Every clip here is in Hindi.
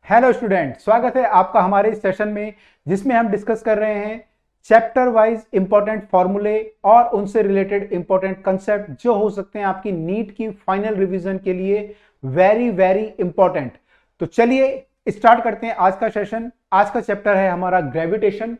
हेलो स्टूडेंट, स्वागत है आपका हमारे इस सेशन में जिसमें हम डिस्कस कर रहे हैं चैप्टर वाइज इंपॉर्टेंट फॉर्मूले और उनसे रिलेटेड इंपॉर्टेंट कंसेप्ट जो हो सकते हैं आपकी नीट की फाइनल रिवीजन के लिए वेरी वेरी इंपॉर्टेंट। तो चलिए स्टार्ट करते हैं आज का सेशन। आज का चैप्टर है हमारा ग्रेविटेशन।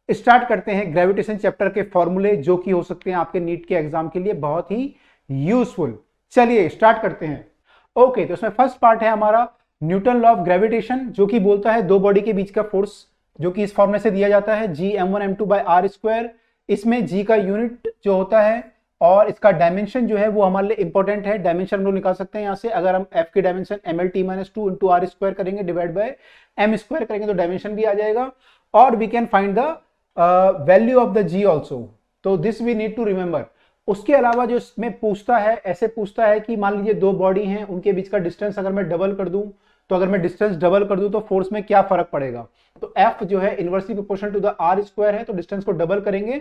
स्टार्ट करते हैं ग्रेविटेशन चैप्टर के फॉर्मूले जो कि हो सकते हैं आपके नीट के एग्जाम के लिए बहुत ही यूजफुल। चलिए स्टार्ट करते हैं। ओके, तो इसमें फर्स्ट पार्ट है हमारा न्यूटन लॉ ऑफ ग्रेविटेशन जो कि बोलता है दो बॉडी के बीच का फोर्स जो कि इस फॉर्मूले से दिया जाता है जी m1 m2 by r square. इसमें जी का यूनिट जो होता है और इसका डायमेंशन जो है वो हमारे लिए इंपॉर्टेंट है। डायमेंशन हम लोग निकाल सकते हैं यहाँ से। अगर हम f की dimension mlt-2 into R square करेंगे डिवाइड बाय m स्क्वायर करेंगे तो डायमेंशन भी आ जाएगा और we can find the value of the G also. तो this we need to remember. उसके अलावा जो इसमें पूछता है, ऐसे पूछता है कि मान लीजिए दो बॉडी हैं, उनके बीच का डिस्टेंस अगर मैं डबल कर दूं तो अगर मैं डिस्टेंस डबल कर दूं तो फोर्स में क्या फर्क पड़ेगा। तो F जो है inversely proportional to the R square है, तो डिस्टेंस को डबल करेंगे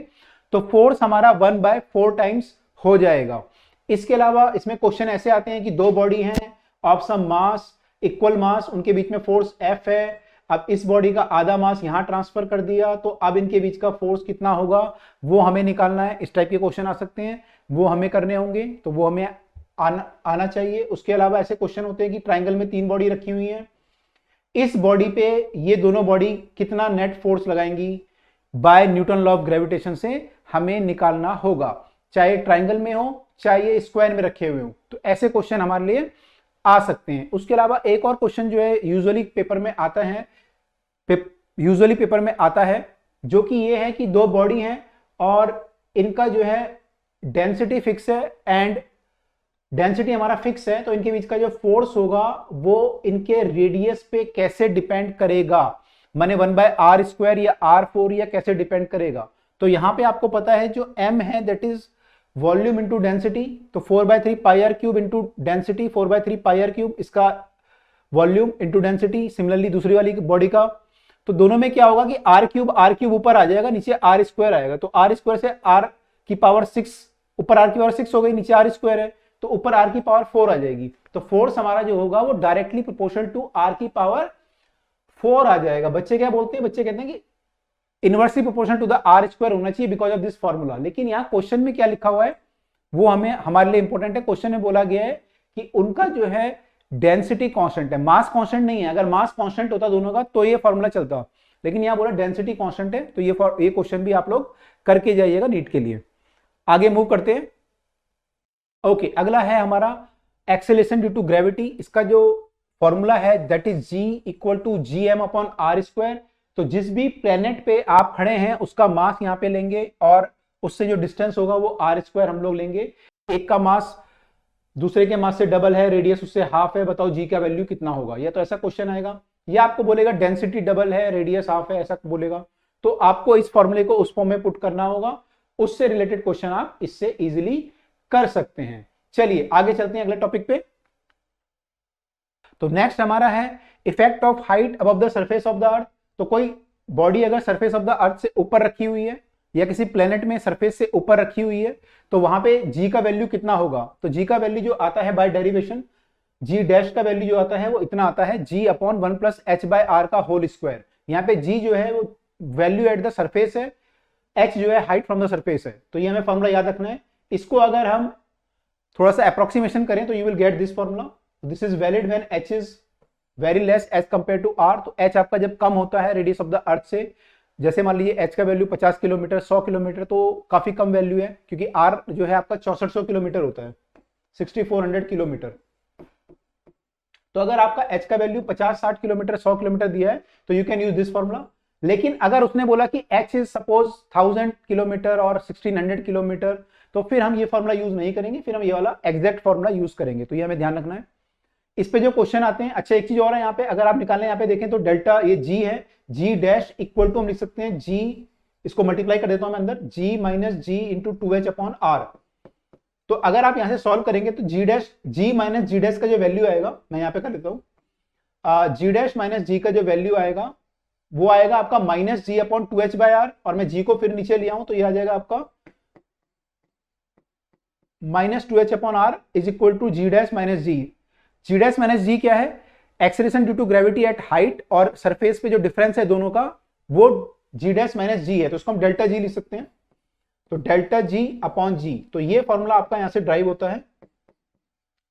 तो फोर्स हमारा 1/4 टाइम्स हो जाएगा। इसके अलावा इसमें क्वेश्चन ऐसे आते हैं कि दो बॉडी हैं ऑफ सम मास, इक्वल मास, उनके बीच में फोर्स F है। अब इस बॉडी का आधा मास यहां ट्रांसफर कर दिया तो अब इनके बीच का फोर्स कितना होगा वो हमें निकालना है। इस टाइप के क्वेश्चन आ सकते हैं, वो हमें करने होंगे, तो वो हमें आना चाहिए। उसके अलावा ऐसे क्वेश्चन होते हैं कि ट्राइंगल में तीन बॉडी रखी हुई है, इस बॉडी पे ये दोनों बॉडी कितना नेट फोर्स लगाएंगी by Newton law of gravitation से हमें निकालना होगा, चाहे ट्राइंगल में हो चाहे ये स्क्वायर में रखे हुए हो। तो ऐसे क्वेश्चन हमारे लिए आ सकते हैं। उसके अलावा एक और क्वेश्चन जो है यूजुअली पेपर में आता है, जो कि ये है कि दो बॉडी हैं और इनका जो है डेंसिटी फिक्स है एंड डेंसिटी हमारा फिक्स है, तो इनके बीच का जो फोर्स होगा वो इनके रेडियस पे कैसे डिपेंड करेगा, माने 1/r स्क्वायर या r4 या कैसे डिपेंड करेगा। तो यहां पे आपको पता है जो m है that is volume into density, तो 4/3 pi R cube into density, 4/3 pi R cube इसका वॉल्यूम इंटू डेंसिटी। सिमिलरली दूसरी वाली बॉडी का, तो दोनों में क्या होगा कि r क्यूब ऊपर आ जाएगा, नीचे r स्क्वायर आएगा, तो r स्क्वायर से r की पावर 6, ऊपर r की पावर 6 हो गई, नीचे r स्क्वायर है तो ऊपर r की पावर 4 आ जाएगी। तो फोर्स हमारा जो होगा वो डायरेक्टली प्रोपोर्शनल टू r की पावर 4 आ जाएगा। बच्चे क्या बोलते हैं, बच्चे कहते हैं कि inversely proportional to the r square होना चाहिए बिकॉज ऑफ दिस फॉर्मूला। लेकिन यहाँ क्वेश्चन में क्या लिखा हुआ है वो हमारे लिए इंपॉर्टेंट है। क्वेश्चन में बोला गया है कि उनका जो है डेंसिटी कांस्टेंट है, मास कांस्टेंट नहीं है। अगर मास कांस्टेंट होता दोनों का तो ये फॉर्मूला चलता, लेकिन यहाँ बोला डेंसिटी कांस्टेंट है, तो ये क्वेश्चन भी आप लोग करके जाइएगा नीट के लिए। आगे मूव करते हैं। ओके, अगला है हमारा एक्सेलेरेशन ड्यू टू ग्रेविटी। इसका जो फॉर्मूला है that is g equal to gm/r square. तो जिस भी प्लेनेट पे आप खड़े हैं उसका मास यहाँ पे लेंगे और उससे जो डिस्टेंस होगा वो r स्क्वायर हम लोग लेंगे। एक का मास दूसरे के मास से डबल है, रेडियस उससे हाफ है, बताओ g का वैल्यू कितना होगा। या तो ऐसा क्वेश्चन आएगा या आपको बोलेगा डेंसिटी डबल है, रेडियस हाफ है, ऐसा बोलेगा, तो आपको इस फॉर्मूले को उस फॉर्म में पुट करना होगा। उससे रिलेटेड क्वेश्चन आप इससे इजीली कर सकते हैं। चलिए आगे चलते हैं अगले टॉपिक पे। तो नेक्स्ट हमारा है effect of height above the surface of the earth. तो कोई बॉडी अगर सरफेस ऑफ द अर्थ से ऊपर रखी हुई है या किसी प्लेनेट में सरफेस से ऊपर रखी हुई है तो वहां पे जी का वैल्यू कितना होगा। तो जी का वैल्यू जो आता है बाय डेरिवेशन, जी डैश का वैल्यू जो आता है वो इतना आता है g/1 + h/r का होल स्क्वायर। यहाँ पे जी जो है वो वैल्यू एट द सरफेस है, h जो है हाइट फ्रॉम द सरफेस है। तो ये हमें फॉर्मूला याद रखना है। इसको अगर हम थोड़ा सा अप्रोक्सीमेशन करें तो you will get this formula. This is valid when h is very less as compare to r। तो h आपका जब कम होता है रेडियस ऑफ द अर्थ से, जैसे मान लीजिए h का वैल्यू 50 किलोमीटर, 100 किलोमीटर, तो काफी कम वैल्यू है क्योंकि r जो है आपका 6400 किलोमीटर होता है, 6400 किलोमीटर। तो अगर आपका h का वैल्यू 50-60 किलोमीटर, 100 किलोमीटर दिया है तो you can use this formula. लेकिन अगर उसने बोला कि h इज सपोज 1000 किलोमीटर और 1600 किलोमीटर तो फिर हम ये फॉर्मूला यूज नहीं करेंगे, फिर हम ये वाला एग्जैक्ट फॉर्मूला यूज करेंगे। तो ये हमें ध्यान रखना है। इस पे जो क्वेश्चन आते हैं, अच्छा एक चीज और है यहाँ पे, अगर आप निकालने यहाँ पे देखें तो डेल्टा ये g है, g डैश इक्वल टू हम लिख सकते हैं g, इसको मल्टीप्लाई कर देता हूं मैं अंदर, g माइनस जी इंटू 2h/r। तो अगर आप यहां से सॉल्व करेंगे तो g माइनस जी डैश का जो वैल्यू आएगा, मैं यहाँ पे कर लेता हूं, g डैश माइनस जी का जो वैल्यू आएगा वो आएगा आपका -g/2h/r, और मैं g को फिर नीचे लिया हूं तो ये आ जाएगा आपका -2h/r is equal to g dash minus G. G dash minus G क्या है, acceleration due to gravity at height और सरफेस पे जो डिफरेंस है दोनों का वो जी डैश माइनस जी है, तो उसको हम डेल्टा जी लिख सकते हैं। तो डेल्टा जी अपॉन जी, तो ये फॉर्मूला आपका यहां से ड्राइव होता है,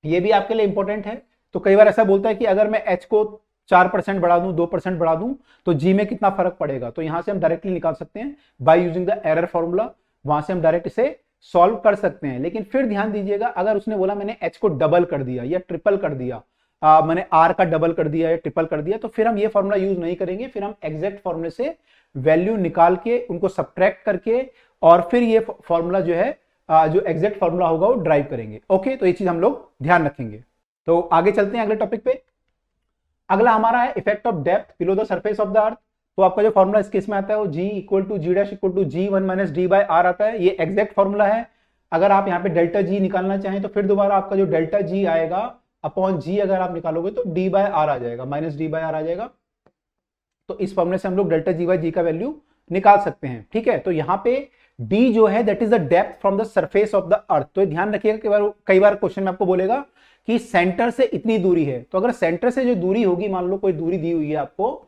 ये भी आपके लिए इंपॉर्टेंट है। तो कई बार ऐसा बोलता है कि अगर मैं एच को 4% बढ़ा दूं, 2% बढ़ा दूं, तो जी में कितना फर्क पड़ेगा, तो यहां से हम डायरेक्टली निकाल सकते हैं by using the error formula, वहां से हम डायरेक्ट इसे सॉल्व कर सकते हैं। लेकिन फिर ध्यान दीजिएगा, अगर उसने बोला मैंने एच को डबल कर दिया या ट्रिपल कर दिया, मैंने आर का डबल कर दिया या ट्रिपल कर दिया, तो फिर हम ये फॉर्मूला यूज नहीं करेंगे, फिर हम एग्जैक्ट फॉर्मूले से वैल्यू निकाल के उनको सब्ट्रैक्ट करके और फिर ये फॉर्मूला जो है जो एग्जैक्ट फॉर्मूला होगा वो ड्राइव करेंगे। ओके, तो ये चीज हम लोग ध्यान रखेंगे। तो आगे चलते हैं अगले टॉपिक पे। अगला हमारा है effect of depth below the surface of the earth. तो आपका जो फॉर्मूला इस केस में आता है वो g equal to g dash equal to g one minus d by r आता है। ये एग्जैक्ट फॉर्मूला है। अगर आप यहाँ पे डेल्टा जी निकालना चाहें तो फिर दोबारा आपका जो डेल्टा जी आएगा अपॉन जी अगर आप निकालोगे तो डी बाय आर आ जाएगा, माइनस डी बाय आर आ जाएगा। तो इस फॉर्मूले से हम लोग डेल्टा जी बाई जी का वैल्यू निकाल सकते हैं। ठीक है, तो यहाँ पे डी जो है that is the depth from the surface of the earth. तो ध्यान रखिएगा, कई बार क्वेश्चन में आपको बोलेगा कि सेंटर से इतनी दूरी है, तो अगर सेंटर से जो दूरी होगी, मान लो कोई दूरी दी हुई है आपको,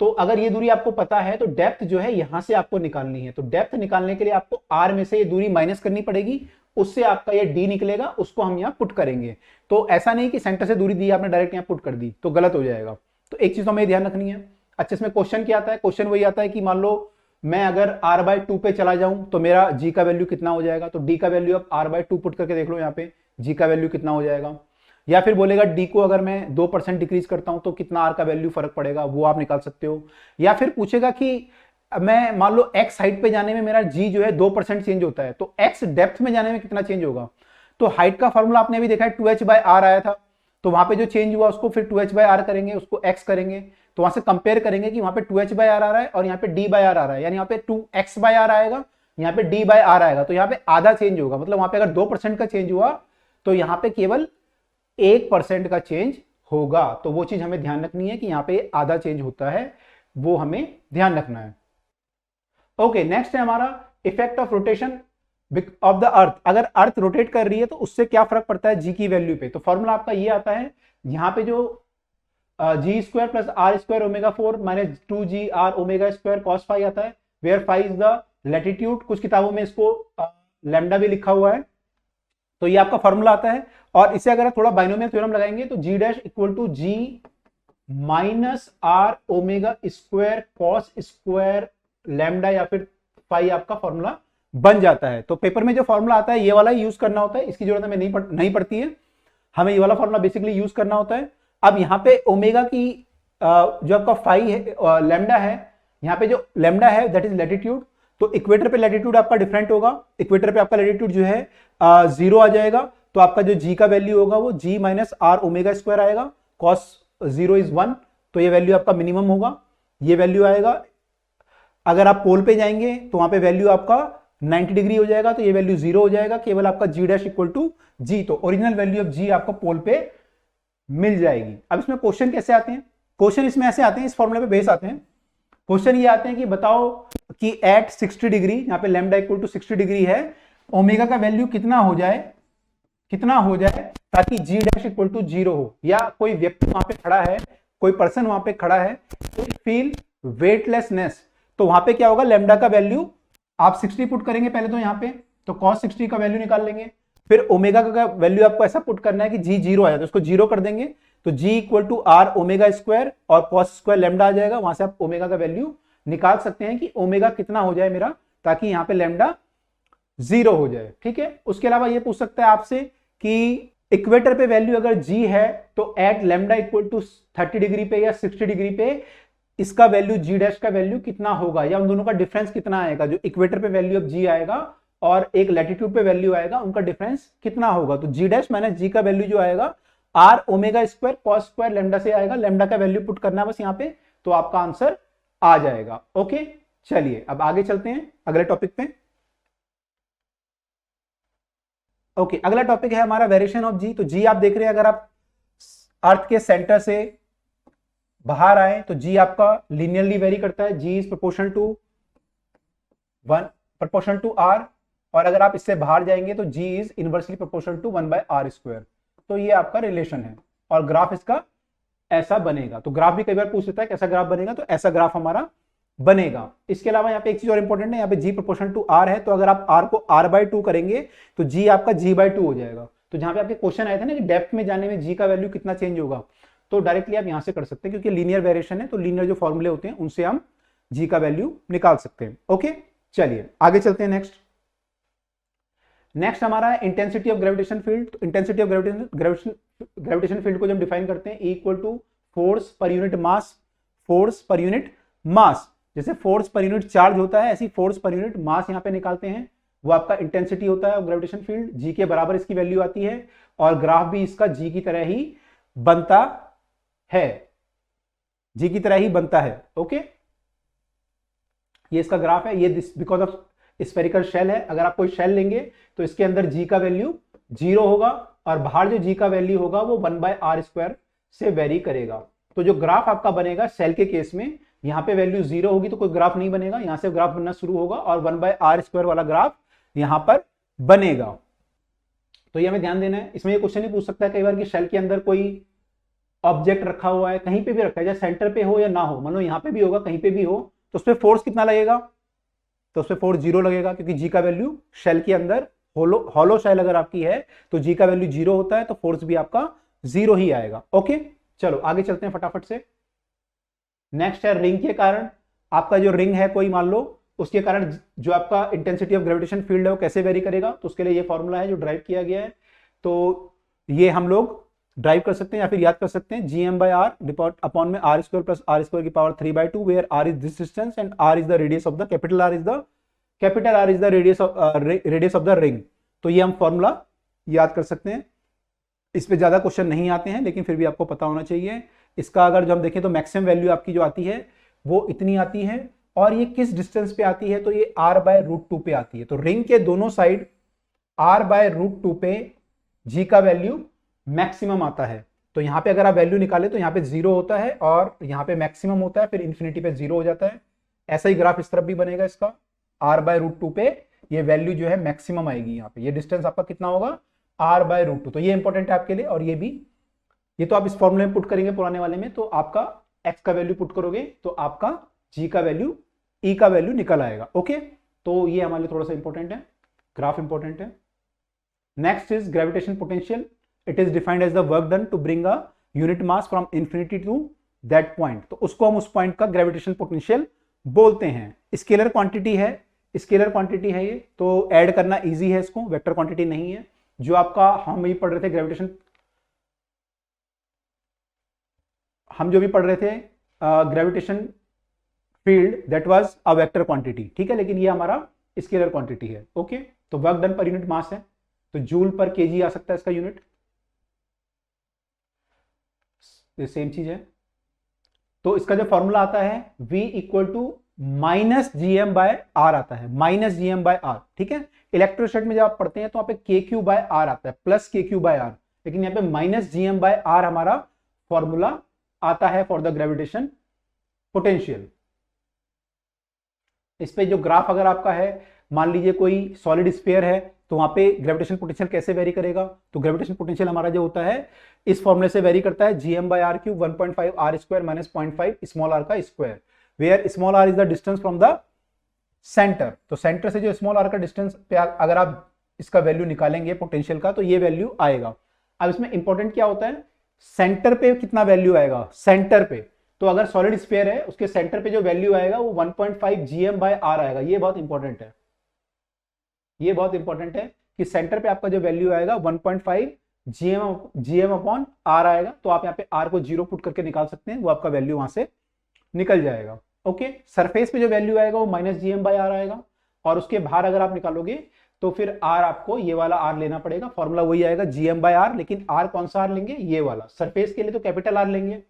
तो अगर ये दूरी आपको पता है तो डेप्थ जो है यहां से आपको निकालनी है। तो डेप्थ निकालने के लिए आपको आर में से ये दूरी माइनस करनी पड़ेगी, उससे आपका ये डी निकलेगा, उसको हम यहाँ पुट करेंगे। तो ऐसा नहीं कि सेंटर से दूरी दी आपने डायरेक्ट यहाँ पुट कर दी तो गलत हो जाएगा। तो एक चीज तो हमें ध्यान रखनी है। अच्छा, इसमें क्वेश्चन क्या आता है? क्वेश्चन वही आता है कि मान लो मैं अगर r बाई 2 पे चला जाऊं तो मेरा g का वैल्यू कितना हो जाएगा। तो d का वैल्यू आप r बाई 2 पुट करके देख लो, यहाँ पे g का वैल्यू कितना हो जाएगा। या फिर बोलेगा d को अगर मैं 2% डिक्रीज करता हूं तो कितना r का वैल्यू फर्क पड़ेगा, वो आप निकाल सकते हो। या फिर पूछेगा कि मैं मान लो x हाइट पे जाने में मेरा g जो है 2% चेंज होता है, तो x डेप्थ में जाने में कितना चेंज होगा। तो हाइट का फॉर्मूला आपने अभी देखा है 2h बाय r आया था, तो वहां पे जो चेंज हुआ उसको फिर 2h बाय r करेंगे, उसको x करेंगे, तो वहां से कंपेयर करेंगे कि वहां पे 2h बाय r आ रहा है और यहाँ पे d बाय r आ रहा है, यानी यहाँ पे 2x बाय r आएगा, यहाँ पे d बाय r आएगा। तो यहाँ पे आधा चेंज होगा, मतलब वहां पे अगर 2% का चेंज हुआ तो यहाँ पे केवल 1% का चेंज होगा। तो वो चीज हमें ध्यान रखनी है कि यहाँ पे आधा चेंज होता है, वो हमें ध्यान रखना है। ओके, नेक्स्ट है हमारा effect of rotation of the earth. अगर अर्थ रोटेट कर रही है तो उससे क्या फर्क पड़ता है जी की वैल्यू पे। तो फॉर्मूला आपका ये आता है, यहाँ पे जो g square plus are square omega 4 minus 2g r omega square cos phi आता है, where phi is the latitude. कुछ किताबों में इसको लैम्डा भी लिखा हुआ है। तो ये आपका फॉर्मूला आता है, और इसे अगर आप थोड़ा बाइनोमियल थ्योरम लगाएंगे तो g dash equal to g minus r omega square cos square lambda या फिर फाई आपका फॉर्मूला बन जाता है। तो पेपर में जो फॉर्मूला आता है ये वाला यूज करना होता है, इसकी जरूरत हमें नहीं पड़ती है, हमें ये वाला फॉर्मूला बेसिकली यूज करना होता है। अब यहाँ पे ओमेगा की जो आपका फाई है लैम्डा है, यहाँ पे जो लैम्डा है दैट इज लैटिट्यूड। तो इक्वेटर पे लैटिट्यूड आपका डिफरेंट होगा, इक्वेटर पे आपका लैटिट्यूड जो है 0 आ जाएगा, तो आपका जो जी का वैल्यू होगा वो जी माइनस आर ओमेगा स्क्वायर आएगा, कॉस 0 इज 1, तो ये वैल्यू आपका मिनिमम होगा, ये वैल्यू आएगा। अगर आप पोल पे जाएंगे तो वहां पे वैल्यू आपका 90 डिग्री हो जाएगा, तो ये वैल्यू 0 हो जाएगा, केवल आपका जी डैश इक्वल टू जी। तो ओरिजिनल वैल्यू ऑफ जी आपको पोल पे मिल जाएगी। अब इसमें क्वेश्चन कैसे आते हैं? क्वेश्चन इसमें ऐसे आते हैं, इस फॉर्मूले पे बेस आते हैं। क्वेश्चन ये आते हैं कि बताओ कि एट 60 डिग्री, यहाँ पे लैम्डा इक्वल टू 60 डिग्री है, ओमेगा का वैल्यू कितना हो जाए ताकि जी डैश इक्वल टू 0 हो, या कोई व्यक्ति वहां पे खड़ा है, कोई पर्सन वहां पे खड़ा है, तो फील वेटलेसनेस। तो वहां पे क्या होगा, लैम्डा का वैल्यू आप 60 पुट करेंगे पहले तो यहाँ पे, तो cos 60 का वैल्यू निकाल लेंगे, फिर ओमेगा का वैल्यू आपको ऐसा पुट करना है कि जी 0 आया तो उसको 0 कर देंगे, तो g equal to r omega square और कॉस स्क्वायर लैम्डा आ जाएगा। वहां से आप ओमेगा का वैल्यू निकाल सकते हैं कि ओमेगा कितना हो जाए मेरा, ताकि यहाँ पे लैम्डा 0 हो जाए। ठीक है, उसके अलावा ये पूछ सकता है आपसे कि इक्वेटर पे वैल्यू अगर जी है तो at lambda equal to 30 degree पे या 60 डिग्री पे इसका वैल्यू जी डैश का वैल्यू कितना होगा, या उन दोनों का डिफरेंस कितना आएगा। जो इक्वेटर पे वैल्यू ऑफ जी आएगा और एक लैटिट्यूड पे वैल्यू आएगा, उनका डिफरेंस कितना होगा। तो जी डैश माइनस जी का वैल्यू जो आएगा R omega square cos square lambda से आएगा, लैम्डा का वैल्यू पुट करना है बस यहाँ पे, तो आपका आंसर आ जाएगा। ओके, चलिए अब आगे चलते हैं अगले टॉपिक पे। ओके, अगला टॉपिक है हमारा वेरिएशन ऑफ जी। तो जी आप देख रहे हैं, अगर आप अर्थ के सेंटर से बाहर आए तो जी आपका लीनियरली वेरी करता है, g is proportional to r, और अगर आप इससे बाहर जाएंगे तो g is inversely proportional to 1 by r square. तो ये आपका रिलेशन है, और ग्राफ इसका ऐसा बनेगा। तो ग्राफ भी कई बार पूछ लेता है कैसा ग्राफ बनेगा, तो ऐसा ग्राफ हमारा बनेगा। इसके अलावा यहाँ पे एक चीज और इंपॉर्टेंट है, यहाँ पे जी प्रोपोर्शनल टू आर है, तो अगर आप आर को r/2 करेंगे तो जी आपका g/2 हो जाएगा। तो जहां पे आपके क्वेश्चन आए थे ना कि डेप्थ में जाने में जी का वैल्यू कितना चेंज होगा, तो डायरेक्टली आप यहां से कर सकते हैं, क्योंकि लीनियर वेरिएशन है, तो लीनियर जो फॉर्मूले होते हैं उनसे हम जी का वैल्यू निकाल सकते हैं। ओके, चलिए आगे चलते हैं। नेक्स्ट हमारा है इंटेंसिटी ऑफ ग्रेविटेशन फील्ड। तो इंटेंसिटी ऑफ ग्रेविटेशन फील्ड को जब डिफाइन करते हैं, equal to force per unit mass, force per unit mass. जैसे फोर्स पर यूनिट चार्ज होता है, ऐसी फोर्स पर यूनिट मास यहां पे निकालते हैं, वो आपका इंटेंसिटी होता है ग्रेविटेशन फील्ड। जी के बराबर इसकी वैल्यू आती है, और ग्राफ भी इसका जी की तरह ही बनता है, जी की तरह ही बनता है। ओके, ये इसका ग्राफ है, ये बिकॉज ऑफ स्फेरिकल शेल है। अगर आप कोई शेल लेंगे तो इसके अंदर जी का वैल्यू 0 होगा, और बाहर जो जी का वैल्यू होगा वो 1/r² से वेरी करेगा। तो जो ग्राफ आपका बनेगा शेल के केस में, यहां पे वैल्यू 0 होगी तो कोई ग्राफ नहीं बनेगा, यहां से ग्राफ बनना शुरू होगा और 1/r² वाला ग्राफ यहां पर बनेगा। तो ये हमें ध्यान देना है। इसमें ये क्वेश्चन ही पूछ सकता है कई बार कि शेल के अंदर कोई ऑब्जेक्ट रखा हुआ है, कहीं पे भी रखा है, चाहे सेंटर पे हो या ना हो, मानो यहां पे भी होगा कहीं पे भी हो, तो उस पर फोर्स कितना लगेगा, तो उस पर फोर्स 0 लगेगा, क्योंकि जी का वैल्यू शेल के अंदर, हॉलो शेल अगर आपकी है तो जी का वैल्यू 0 होता है, तो फोर्स भी आपका 0 ही आएगा। ओके, चलो आगे चलते हैं फटाफट से। नेक्स्ट है रिंग के कारण। आपका जो रिंग है कोई मान लो, उसके कारण जो आपका इंटेंसिटी ऑफ ग्रेविटेशन फील्ड है वो कैसे वेरी करेगा, तो उसके लिए ये फॉर्मूला है जो ड्राइव किया गया है। तो ये हम लोग ड्राइव कर सकते हैं या फिर याद कर सकते हैं, gm/r अपॉन में r² प्लस r² की power 3/2, where r is this distance and r is the radius of the capital R is the radius of the ring. तो ये हम फॉर्मूला याद कर सकते हैं। इस पे ज्यादा क्वेश्चन नहीं आते हैं, लेकिन फिर भी आपको पता होना चाहिए। इसका अगर जो हम देखें तो मैक्सिमम वैल्यू आपकी जो आती है वो इतनी आती है, और ये किस डिस्टेंस पे आती है, तो ये r/√2 पे आती है। तो रिंग के दोनों साइड r/√2 पे जी का वैल्यू मैक्सिमम आता है। तो यहां पे अगर आप वैल्यू निकाले तो यहाँ पे 0 होता है, और यहाँ पे मैक्सिमम होता है, फिर इंफिनिटी पे 0 हो जाता है। ऐसा ही ग्राफ इस तरफ भी बनेगा इसका, r/√2 पे ये वैल्यू जो है मैक्सिमम आएगी। यहाँ पे ये डिस्टेंस आपका कितना होगा, r/√2। तो ये इंपॉर्टेंट है आपके लिए। और ये भी, ये तो आप इस फॉर्मूले में पुट करेंगे पुराने वाले में, तो आपका x का वैल्यू पुट करोगे तो आपका g का वैल्यू, e का वैल्यू निकल आएगा। ओके, तो ये हमारे लिए थोड़ा सा इंपॉर्टेंट है, ग्राफ इंपॉर्टेंट है। Next is gravitation potential. It is defined as the work done to bring a unit mass from infinity to that point. तो उसको हम उस पॉइंट का ग्रेविटेशन पोटेंशियल बोलते हैं। स्केलर क्वांटिटी है, ये तो ऐड करना इजी है, इसको वेक्टर क्वांटिटी नहीं है। जो आपका हम ये पढ़ रहे थे ग्रेविटेशन, हम जो भी पढ़ रहे थे gravitation field, that was a vector quantity, ठीक है, लेकिन ये हमारा स्केलर क्वांटिटी है। ओके, तो वर्क डन पर यूनिट मास है, तो जूल पर केजी आ सकता है इसका यूनिट, सेम चीज है। तो इसका जो फॉर्मूला आता है V = -gm/r आता है, -gm/r, ठीक है। इलेक्ट्रोस्टैटिक में जब आप पढ़ते हैं तो यहाँ पे kq/r आता है, प्लस kq/r, लेकिन यहाँ पे -gm/r हमारा फॉर्मूला आता है फॉर द ग्रेविटेशन पोटेंशियल। इस पे जो ग्राफ अगर आपका है, मान लीजिए कोई सॉलिड स्फीयर है, तो वहां पे ग्रेविटेशन पोटेंशियल कैसे वेरी करेगा, तो ग्रेविटेशन पोटेंशियल हमारा जो होता है इस फॉर्मूले से वेरी करता है, gm/r³ 1.5 r² - 0.5 स्मॉल r का square, where small r is the distance from the centre. तो सेंटर से जो स्मॉल r का डिस्टेंस पे अगर आप इसका वैल्यू निकालेंगे पोटेंशियल का, तो ये वैल्यू आएगा। अब इसमें इंपॉर्टेंट क्या होता है, सेंटर पे कितना वैल्यू आएगा, सेंटर पे। तो अगर सॉलिड स्फीयर है उसके सेंटर पे जो वैल्यू आएगा वो 1.5 gm/r आएगा। ये बहुत इंपॉर्टेंट है, ये बहुत इंपॉर्टेंट है कि सेंटर पे आपका जो वैल्यू आएगा 1.5 gm/r आएगा। तो आप यहाँ पे r को 0 पुट करके निकाल सकते हैं, वो आपका वैल्यू वहां से निकल जाएगा। ओके, सरफेस पे जो वैल्यू आएगा वो -gm/r आएगा, और उसके बाहर अगर आप निकालोगे तो फिर r आपको ये वाला r लेना पड़ेगा, फॉर्मूला वही आएगा gm/r, लेकिन r कौन सा r लेंगे, ये वाला। सरफेस के लिए तो कैपिटल R लेंगे,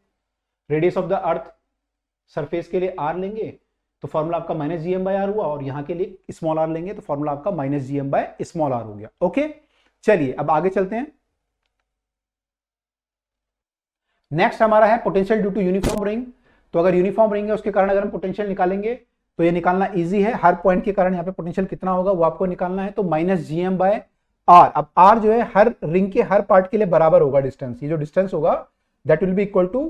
radius of the earth, surface के लिए r लेंगे, तो फॉर्मूला आपका -gm/r हुआ, और यहां के लिए स्मॉल r लेंगे तो फॉर्मूला आपका -gm/r हो गया। ओके, चलिए अब आगे चलते हैं। नेक्स्ट हमारा है potential due to uniform ring. तो अगर यूनिफॉर्म रिंग है उसके कारण अगर हम पोटेंशियल निकालेंगे तो ये निकालना इजी है। हर पॉइंट के कारण यहाँ पे पोटेंशियल कितना होगा वो आपको निकालना है, तो -gm/r। अब r जो है हर रिंग के हर पार्ट के लिए बराबर होगा डिस्टेंस, ये जो डिस्टेंस होगा that will be equal to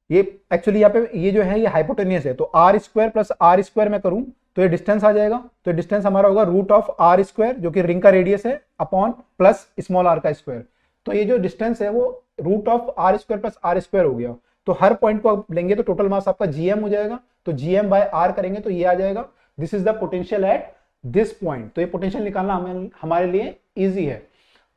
ये एक्चुअली यहाँ पे ये जो है ये हाइपोटेनियस है, तो R square plus are square मैं करूं तो ये डिस्टेंस आ जाएगा, तो डिस्टेंस हमारा होगा रूट ऑफ आर स्क्वायर जो कि रिंग का रेडियस है अपॉन प्लस स्मॉल आर का स्क्वायर। तो ये जो डिस्टेंस है वो root of R square plus are square हो गया। तो हर पॉइंट को आप लेंगे तो टोटल मास आपका जीएम हो जाएगा, तो जीएम बाय आर करेंगे तो ये आ जाएगा, this is the potential at this point. तो ये पोटेंशियल निकालना हमारे लिए इजी है।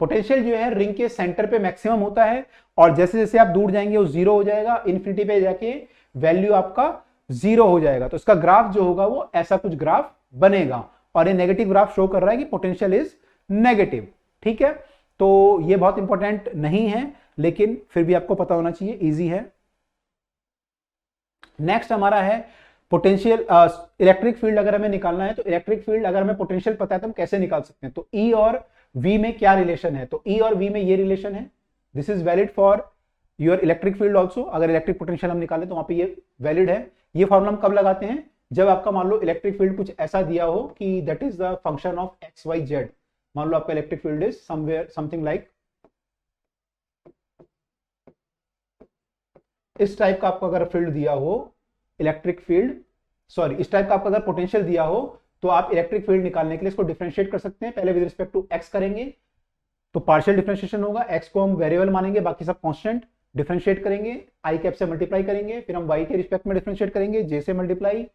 पोटेंशियल जो है रिंग के सेंटर पे मैक्सिमम होता है और जैसे जैसे आप दूर जाएंगे वो जीरो हो जाएगा, इन्फिनिटी पे जाके वैल्यू आपका जीरो हो जाएगा। तो इसका ग्राफ जो होगा वो ऐसा कुछ ग्राफ बनेगा और ये नेगेटिव ग्राफ शो कर रहा है कि पोटेंशियल इज नेगेटिव। ठीक है, तो ये बहुत इंपॉर्टेंट नहीं है लेकिन फिर भी आपको पता होना चाहिए, इजी है। नेक्स्ट हमारा है पोटेंशियल इलेक्ट्रिक फील्ड अगर हमें निकालना है तो इलेक्ट्रिक फील्ड अगर हमें पोटेंशियल पता है तो हम कैसे निकाल सकते हैं। तो ई और वी में क्या रिलेशन है, तो ई और वी में ये रिलेशन है, this is valid for your electric field also. अगर इलेक्ट्रिक पोटेंशियल हम निकालें तो वहां पे ये वैलिड है। ये फॉर्मूला हम कब लगाते हैं, जब आपका मान लो इलेक्ट्रिक फील्ड कुछ ऐसा दिया हो कि that is the function of X Y Z. मान लो आपका electric field is somewhere something like इस टाइप का आपको अगर फील्ड दिया हो इलेक्ट्रिक फील्ड, सॉरी इस टाइप का आपका अगर पोटेंशियल दिया हो तो आप इलेक्ट्रिक फील्ड निकालने के लिए इसको डिफरेंशिएट कर सकते हैं। पहले विद रिस्पेक्ट टू एक्स करेंगे तो पार्शियल डिफरेंशिएशन होगा, एक्स को हम वेरिएबल मानेंगे बाकी सब कांस्टेंट, डिफरेंशिएट करेंगे आई कैप से मल्टीप्लाई करेंगे, फिर हम वाई के रिस्पेक्ट में डिफरेंशिएट करेंगे जे से मल्टीप्लाई,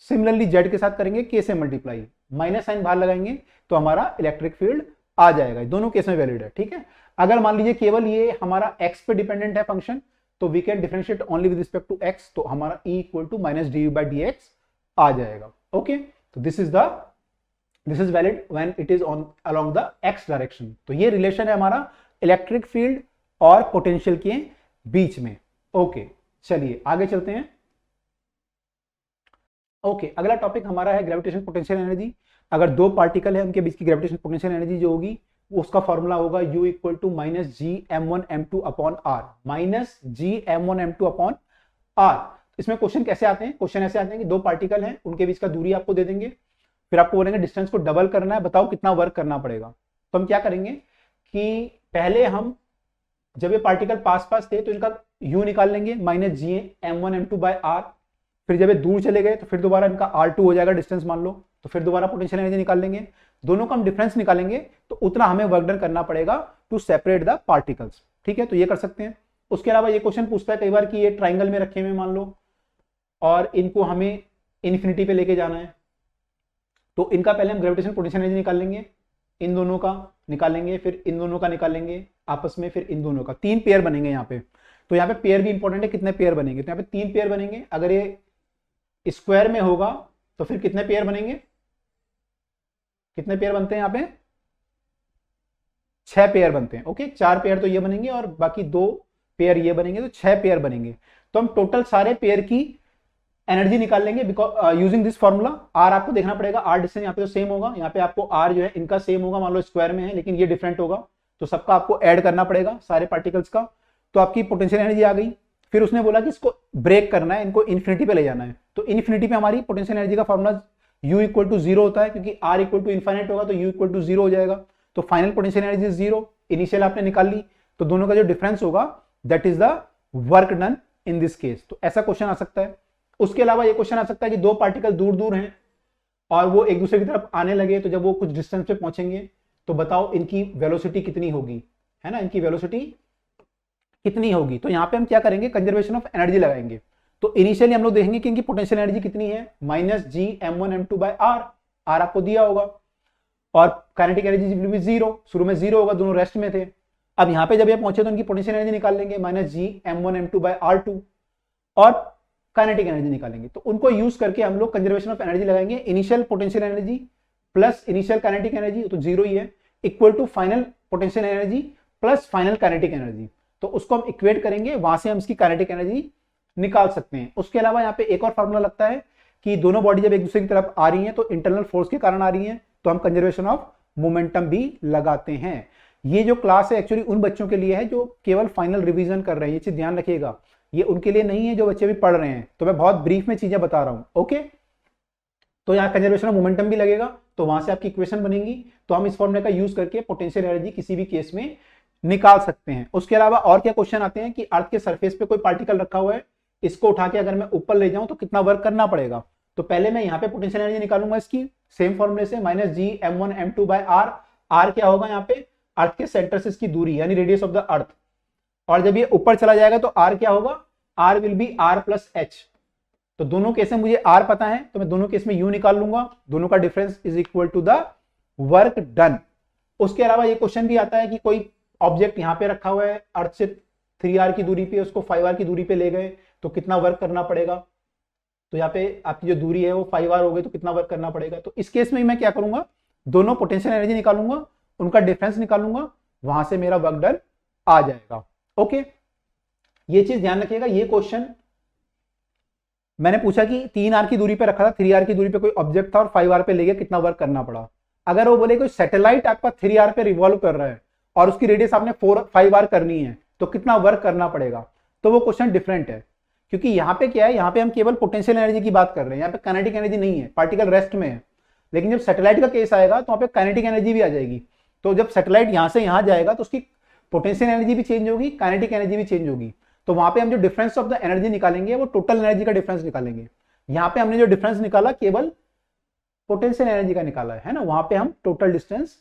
सिमिलरली जेड के साथ करेंगे के से मल्टीप्लाई, माइनस साइन बाहर लगाएंगे तो हमारा इलेक्ट्रिक फील्ड आ जाएगा। दोनों केस में वैलिड है। ठीक है, अगर मान लीजिए केवल ये हमारा एक्स पे डिपेंडेंट है फंक्शन तो we can differentiate only with respect to x, तो हमारा E equal to minus d u by d x आ जाएगा। ओके, तो this is valid when it is on along the x direction. तो ये रिलेशन है हमारा इलेक्ट्रिक फील्ड और पोटेंशियल के बीच में। ओके, चलिए आगे चलते हैं। ओके, अगला टॉपिक हमारा है ग्रेविटेशन पोटेंशियल एनर्जी। अगर दो पार्टिकल है उनके बीच की ग्रेविटेशन पोटेंशियल एनर्जी जो होगी उसका फॉर्मूला होगा U equal to minus G M one M two upon R, minus G M one M two upon R. इसमें क्वेश्चन कैसे आते हैं, क्वेश्चन ऐसे आते हैं कि दो पार्टिकल हैं उनके बीच का दूरी आपको दे देंगे, फिर आपको बोलेंगे डिस्टेंस को डबल करना है, बताओ कितना वर्क करना पड़ेगा। तो हम क्या करेंगे कि पहले हम जब ये पार्टिकल पास पास थे तो इनका U निकाल लेंगे minus G M one M two by R, फिर जब ये दूर चले गए तो फिर दोबारा इनका R2 हो जाएगा डिस्टेंस मान लो, तो फिर दोबारा पोटेंशियल एनर्जी निकाल लेंगे। दोनों का हम डिफरेंस निकालेंगे तो उतना हमें वर्क डन करना पड़ेगा टू सेपरेट द पार्टिकल्स। ठीक है, तो ये कर सकते हैं। उसके अलावा ये क्वेश्चन पूछता है कई बार कि ये ट्राइंगल में रखे हुए मान लो और इनको हमें इन्फिनिटी पे लेके जाना है, तो इनका पहले हम ग्रेविटेशन पोटेंशियल एनर्जी निकाल लेंगे, इन दोनों का निकालेंगे, फिर इन दोनों का निकालेंगे आपस में, फिर इन दोनों का, तीन पेयर बनेंगे यहाँ पे। तो यहाँ पे पेयर भी इंपॉर्टेंट है, कितने पेयर बनेंगे, तो यहाँ पे तीन पेयर बनेंगे। अगर ये स्क्वायर में होगा तो फिर कितने पेयर बनेंगे, कितने पेयर बनते हैं यहाँ पे, 6 पेयर बनते हैं। ओके, 4 पेयर तो ये बनेंगे और बाकी 2 पेयर ये बनेंगे, तो 6 पेयर बनेंगे। तो हम टोटल सारे पेयर की एनर्जी निकाल लेंगे because using this formula. R आपको देखना पड़ेगा, आर डिस्टेंस यहाँ पे तो सेम होगा, यहाँ पे आपको आर जो है इनका सेम होगा, मान लो स्क्वायर में है लेकिन ये डिफरेंट होगा, तो सबका आपको ऐड करना पड़ेगा सारे पार्टिकल्स का। तो आपकी पोटेंशियल एनर्जी आ गई। फिर उसने बोला कि इसको ब्रेक करना है, इनको इन्फिनिटी पे ले जाना है, तो इन्फिनिटी पे हमारी पोटेंशियल एनर्जी का formula U equal to zero होता है, क्योंकि R इक्वल टू इन्फाइनाइट होगा तो U इक्वल टू जीरो हो जाएगा। तो final potential energy zero, initial आपने निकाल ली, तो दोनों का जो डिफरेंस होगा that is the work done in this case. तो ऐसा क्वेश्चन आ सकता है। उसके अलावा ये क्वेश्चन आ सकता है कि दो पार्टिकल दूर दूर हैं और वो एक दूसरे की तरफ आने लगे, तो जब वो कुछ डिस्टेंस पे पहुंचेंगे तो बताओ इनकी वेलोसिटी कितनी होगी, है ना, इनकी वेलोसिटी कितनी होगी। तो यहाँ पे हम क्या करेंगे, कंजर्वेशन ऑफ एनर्जी लगाएंगे। तो इनिशियली हम लोग देखेंगे कि इनकी पोटेंशियल एनर्जी कितनी है, minus G M one M two by R, R आपको दिया होगा, और kinetic energy will be zero, शुरू में जीरो होगा, दोनों रेस्ट में थे। अब यहाँ पे जब ये पहुंचे तो इनकी पोटेंशियल एनर्जी निकाल लेंगे, minus G M one M two by R two, और काइनेटिक एनर्जी निकालेंगे। तो उनको यूज करके हम लोग कंजर्वेशन ऑफ एनर्जी लगाएंगे। Initial potential energy plus initial kinetic energy तो जीरो ही है, equal to final potential energy plus final kinetic energy. तो उसको हम इक्वेट करेंगे, वहां से हम इसकी काइनेटिक एनर्जी निकाल सकते हैं। उसके अलावा यहाँ पे एक और फॉर्मूला लगता है कि दोनों बॉडी जब एक दूसरे की तरफ आ रही हैं तो इंटरनल फोर्स के कारण आ रही हैं, तो हम कंजर्वेशन ऑफ मोमेंटम भी लगाते हैं। ये जो क्लास है एक्चुअली उन बच्चों के लिए है जो केवल फाइनल रिवीजन कर रहे हैं, ये चीज ध्यान रखिएगा, ये उनके लिए नहीं है जो बच्चे भी पढ़ रहे हैं। तो मैं बहुत ब्रीफ में चीजें बता रहा हूं। ओके, तो यहाँ कंजर्वेशन ऑफ मोमेंटम भी लगेगा, तो वहां से आपकी इक्वेशन बनेगी। तो हम इस फॉर्मूले का यूज करके पोटेंशियल एनर्जी किसी भी केस में निकाल सकते हैं। उसके अलावा और क्या क्वेश्चन आते हैं कि अर्थ के सरफेस पे कोई पार्टिकल रखा हुआ है, इसको उठा के अगर मैं ऊपर ले जाऊं तो कितना वर्क करना पड़ेगा। तो पहले मैं यहाँ पे पोटेंशियल एनर्जी निकालूंगा इसकी सेम फॉर्मूले से, minus G m1 m2 by R. R क्या होगा यहाँ पे, अर्थ के सेंटर से इसकी दूरी यानी रेडियस ऑफ द अर्थ। और जब ये ऊपर चला जाएगा तो आर क्या होगा, R will be R plus H. तो दोनों केस में मुझे आर पता है तो मैं दोनों केस में यू निकाल लूंगा, दोनों का difference is equal to the work done. उसके अलावा ये क्वेश्चन भी आता है कि कोई ऑब्जेक्ट यहां पे रखा हुआ है, अर्थ से 3r की दूरी पे, उसको 5r की दूरी पे ले गए तो कितना वर्क करना पड़ेगा। तो यहाँ पे आपकी जो दूरी है वो 5r हो गई तो कितना वर्क करना पड़ेगा। तो इस केस में मैं क्या करूंगा, दोनों पोटेंशियल एनर्जी निकालूंगा, उनका डिफरेंस निकालूंगा, वहां से मेरा वर्क डन आ जाएगा। ओके, ये चीज ध्यान रखिएगा। ये क्वेश्चन मैंने पूछा कि 3r की दूरी पे रखा था, 3r की दूरी पे कोई ऑब्जेक्ट था और 5r पे ले गया, कितना वर्क करना पड़ा। अगर वो बोले कोई सैटेलाइट आपका 3r पे रिवॉल्व कर रहा है और उसकी रेडियस आपने 5r करनी है तो कितना वर्क करना पड़ेगा, तो वो क्वेश्चन डिफरेंट है। क्योंकि यहाँ पे क्या है, यहाँ पे हम केवल पोटेंशियल एनर्जी की बात कर रहे हैं, यहाँ पे काइनेटिक एनर्जी नहीं है, पार्टिकल रेस्ट में है। लेकिन जब सैटेलाइट का केस आएगा तो वहाँ पे काइनेटिक एनर्जी भी आ जाएगी। तो जब सैटेलाइट यहाँ से यहाँ जाएगा तो उसकी पोटेंशियल एनर्जी भी चेंज होगी, काइनेटिक एनर्जी भी चेंज होगी। तो वहां पे हम जो डिफरेंस ऑफ द एनर्जी निकालेंगे वो टोटल एनर्जी का डिफरेंस निकालेंगे। यहाँ पे हमने जो डिफरेंस निकाला केवल पोटेंशियल एनर्जी का निकाला है ना, वहां पे हम टोटल डिस्टेंस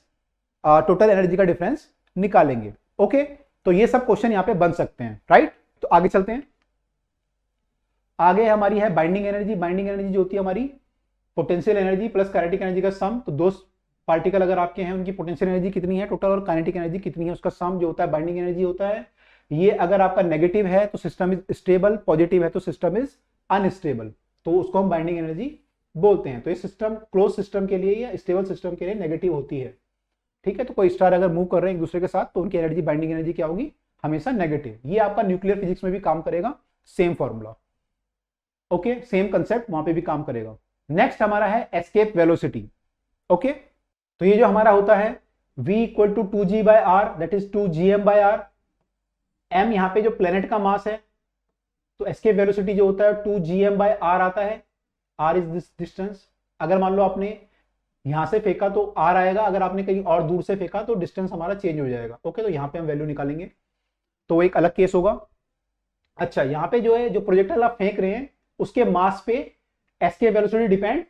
टोटल एनर्जी का डिफरेंस निकालेंगे। ओके, तो ये सब क्वेश्चन यहाँ पे बन सकते हैं, राइट। तो आगे चलते हैं। आगे हमारी है बाइंडिंग एनर्जी। बाइंडिंग एनर्जी जो होती है हमारी potential energy plus kinetic energy का सम। तो दो पार्टिकल अगर आपके हैं उनकी पोटेंशियल एनर्जी कितनी है टोटल और काइनेटिक एनर्जी कितनी है, उसका सम जो होता है बाइंडिंग एनर्जी होता है। ये अगर आपका नेगेटिव है तो सिस्टम इज स्टेबल, पॉजिटिव है तो सिस्टम इज अनस्टेबल, तो उसको हम बाइंडिंग एनर्जी बोलते हैं। तो ये सिस्टम क्लोज सिस्टम के लिए या स्टेबल सिस्टम के लिए नेगेटिव होती है, ठीक है। तो कोई स्टार अगर मूव कर रहे हैं एक दूसरे के साथ तो उनकी एनर्जी, बाइंडिंग एनर्जी क्या होगी, हमेशा नेगेटिव। ये आपका न्यूक्लियर फिजिक्स में भी काम करेगा, same formula. Okay, same concept वहां पे भी काम करेगा। नेक्स्ट हमारा है एस्केप वेलोसिटी। ओके, तो ये जो हमारा होता है v equal to 2g by R, that is 2gm by R. m यहाँ पे जो प्लेनेट का मास है, तो एस्केप वेलोसिटी जो होता है 2gm बाय आर आता है। r is this distance. अगर मान लो आपने यहां से फेंका तो r आएगा, अगर आपने कहीं और दूर से फेंका तो डिस्टेंस हमारा चेंज हो जाएगा। ओके, तो यहाँ पे हम वैल्यू निकालेंगे, तो एक अलग केस होगा। अच्छा, यहाँ पे जो है जो प्रोजेक्टाइल आप फेंक रहे हैं उसके मास पे एस्केप वेलोसिटी डिपेंड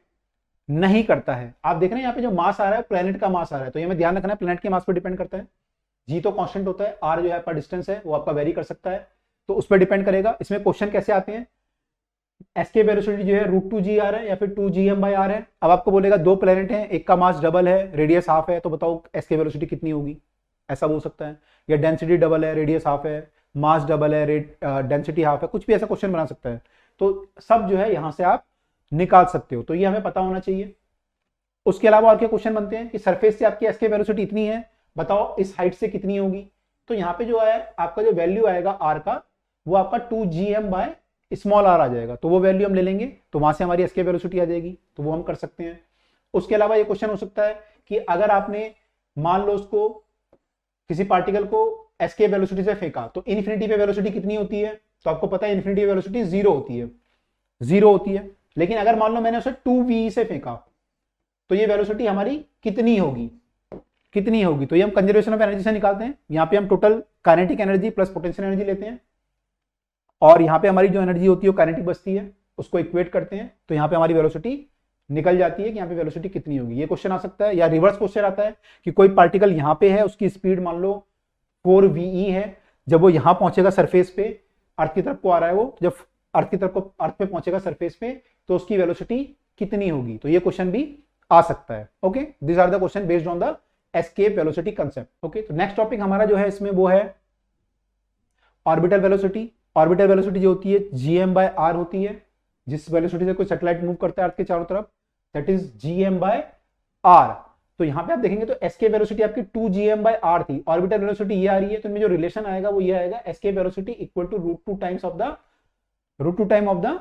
नहीं करता है। आप देख रहे हैं यहाँ पे जो मास आ रहा है प्लेनेट का मास आ रहा है, तो ये हमें ध्यान रखना है प्लेनेट के मास पे डिपेंड करता है। जी तो कांस्टेंट होता है, आर जो है आपका डिस्टेंस है वो आपका वेरी कर सकता है, तो उस पर डिपेंड करेगा। इसमें क्वेश्चन कैसे आते हैं, एस्केप वेलोसिटी जो है √2g_r है या फिर 2gm/r है। अब आपको बोलेगा दो प्लेनेट हैं, एक का मास डबल है, रेडियस हाफ है, तो बताओ एस्केप वेलोसिटी कितनी होगी, ऐसा बोल सकता है। या डेंसिटी डबल है, रेडियस हाफ है, मास डबल है, डेंसिटी हाफ है, कुछ भी ऐसा क्वेश्चन बना सकता है। तो सब जो है यहां से आप निकाल सकते हो, तो ये हमें पता होना चाहिए। उसके अलावा और क्या क्वेश्चन बनते हैं कि सरफेस से आपकी एस्केप वेलोसिटी इतनी है, बताओ इस हाइट से कितनी होगी। तो यहाँ पे जो है आपका जो वैल्यू आएगा आर का, वो आपका 2gm/r आ जाएगा, तो वो वैल्यू हम ले लेंगे, तो वहां से हमारी एस्केप वेलोसिटी आ जाएगी, तो वो हम कर सकते हैं। उसके अलावा ये क्वेश्चन हो सकता है कि अगर आपने मान लो उसको किसी पार्टिकल को एस्केप वेलोसिटी से फेंका तो इन्फिनिटी पे वेलोसिटी कितनी होती है, तो आपको पता है इन्फिनिटी वेलोसिटी 0 होती है, 0 होती है। लेकिन अगर मान लो मैंने उसे 2v से फेंका तो ये वेलोसिटी हमारी कितनी होगी, कितनी होगी, तो ये हम कंजर्वेशन ऑफ एनर्जी से निकालते हैं। यहाँ पे हम total kinetic energy plus potential energy लेते हैं, और यहाँ पे हमारी जो एनर्जी होती है वो काइनेटिक बचती है, उसको इक्वेट करते हैं, तो यहाँ पे हमारी वेलोसिटी निकल जाती है कि यहाँ पे वेलोसिटी कितनी होगी। ये क्वेश्चन आ सकता है। या रिवर्स क्वेश्चन आता है कि कोई पार्टिकल यहाँ पे है, उसकी स्पीड मान लो 4ve है, जब वो यहाँ पहुंचेगा सरफेस पे, अर्थ की तरफ को आ रहा है वो, जब अर्थ की तरफ को, अर्थ पे पहुंचेगा सरफेस पे, तो उसकी वेलोसिटी कितनी होगी, तो ये क्वेश्चन भी आ सकता है। Okay, this are the question based on the escape velocity concept. Okay, तो नेक्स्ट टॉपिक हमारा जो है इसमें वो है ऑर्बिटल वेलोसिटी। ऑर्बिटल वेलोसिटी जो होती है gm/r होती है, जिस वेलोसिटी से कोई सैटेलाइट मूव करता है अर्थ के चारों तरफ, दैट इज gm/r। तो यहाँ पे आप देखेंगे तो एस्केप वेलोसिटी आपकी 2gm/r थी, ऑर्बिटल वेलोसिटी ये आ रही है, तो इनमें जो रिलेशन आएगा वो ये आएगा, escape velocity equal to √2 times of the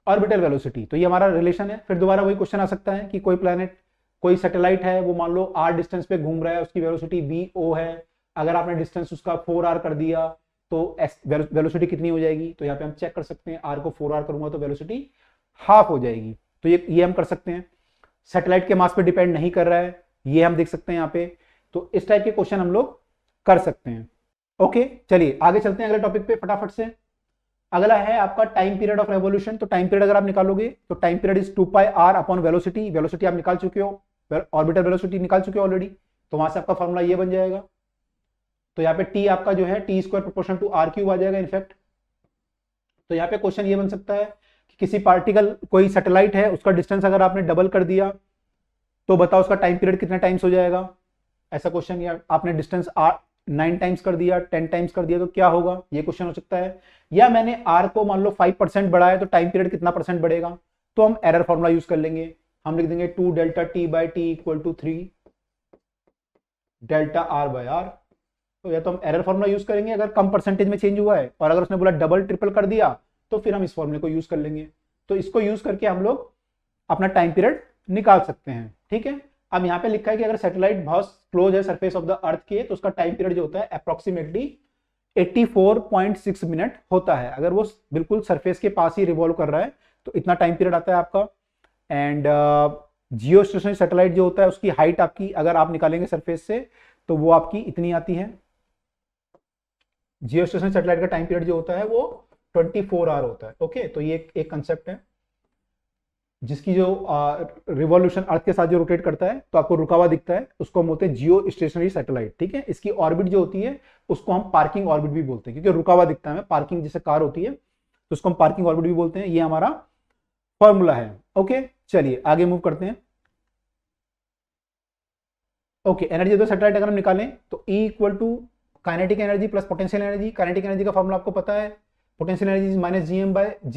orbital velocity. तो ये हमारा रिलेशन है। फिर दोबारा वही क्वेश्चन आ सकता है कि कोई प्लैनेट, कोई सैटेलाइट है, वो मान लो r डिस्टेंस पे घूम रहा है, उसकी वेलोसिटी v_o है, अगर आपने डिस्टेंस उसका 4r कर दिया तो वेलोसिटी कितनी हो जाएगी, तो यहाँ पे हम चेक कर सकते हैं, r को 4r करूंगा तो वेलोसिटी हाफ हो जाएगी, तो ये हम कर सकते हैं। सैटेलाइट के मास पे डिपेंड नहीं कर रहा है, ये हम देख सकते हैं यहाँ पे। तो इस टाइप के क्वेश्चन हम लोग कर सकते हैं। ओके, चलिए आगे चलते हैं अगले टॉपिक पे फटाफट से। अगला है आपका टाइम पीरियड ऑफ रेवोल्यूशन। तो टाइम पीरियड अगर आप निकालोगे तो time period is 2πr upon velocity. Velocity आप निकाल चुके हो, ऑर्बिटल वेलोसिटी निकाल चुके हो ऑलरेडी, तो वहां से आपका फॉर्मूला ये बन जाएगा। तो यहाँ पे टी आपका जो है T square proportional to r cube आ जाएगा इनफैक्ट। तो यहाँ पे क्वेश्चन ये बन सकता है कि किसी पार्टिकल, कोई सैटेलाइट है, उसका डिस्टेंस अगर आपने डबल कर दिया तो बताओ उसका टाइम पीरियड कितने टाइम्स हो जाएगा। ऐसा क्वेश्चन, या आपने डिस्टेंस 9 टाइम्स कर दिया, 10 टाइम्स कर दिया तो क्या होगा, ये क्वेश्चन हो सकता है। या मैंने आर को मान लो 5% बढ़ाया तो टाइम पीरियड कितना परसेंट बढ़ेगा। तो हम एरर फॉर्मूला यूज कर लेंगे, हम लिख देंगे 2 delta T by T equal to 3 delta R by R. तो या तो हम एरर फॉर्मूला यूज करेंगे अगर कम परसेंटेज में चेंज हुआ है, और अगर उसने बोला डबल ट्रिपल कर दिया तो फिर हम इस फॉर्मूले को यूज कर लेंगे। तो इसको यूज करके हम लोग अपना टाइम पीरियड निकाल सकते हैं। ठीक है, अब यहाँ पे लिखा है कि अगर सैटेलाइट बहुत क्लोज है सरफेस ऑफ द अर्थ के तो उसका टाइम पीरियड जो होता है अप्रोक्सीमेटली 84.6 मिनट होता है। अगर वो बिल्कुल सरफेस के पास ही रिवॉल्व कर रहा है तो इतना टाइम पीरियड आता है आपका। एंड जियो स्टेशनरी सैटेलाइट जो होता है उसकी हाइट आपकी अगर आप निकालेंगे सरफेस से तो वो आपकी इतनी आती है। जियो स्टेशनरी सैटेलाइट का टाइम पीरियड जो होता है वो 24 आवर होता है। ओके, तो ये एक कंसेप्ट है जिसकी जो रिवॉल्यूशन अर्थ के साथ जो रोटेट करता है तो आपको रुका हुआ दिखता है, उसको हम बोलते हैं जियो स्टेशनरी सैटेलाइट। ठीक है, इसकी ऑर्बिट जो होती है उसको हम पार्किंग ऑर्बिट भी बोलते हैं, क्योंकि रुका हुआ दिखता है, पार्किंग जैसे कार होती है तो उसको हम पार्किंग ऑर्बिट भी बोलते हैं। ये हमारा फॉर्मूला है। ओके, चलिए आगे मूव करते हैं। Okay, energy of the satellite अगर हम निकालें तो E equal to kinetic energy plus potential energy. Kinetic energy का फॉर्मूला आपको पता है, potential energy minus G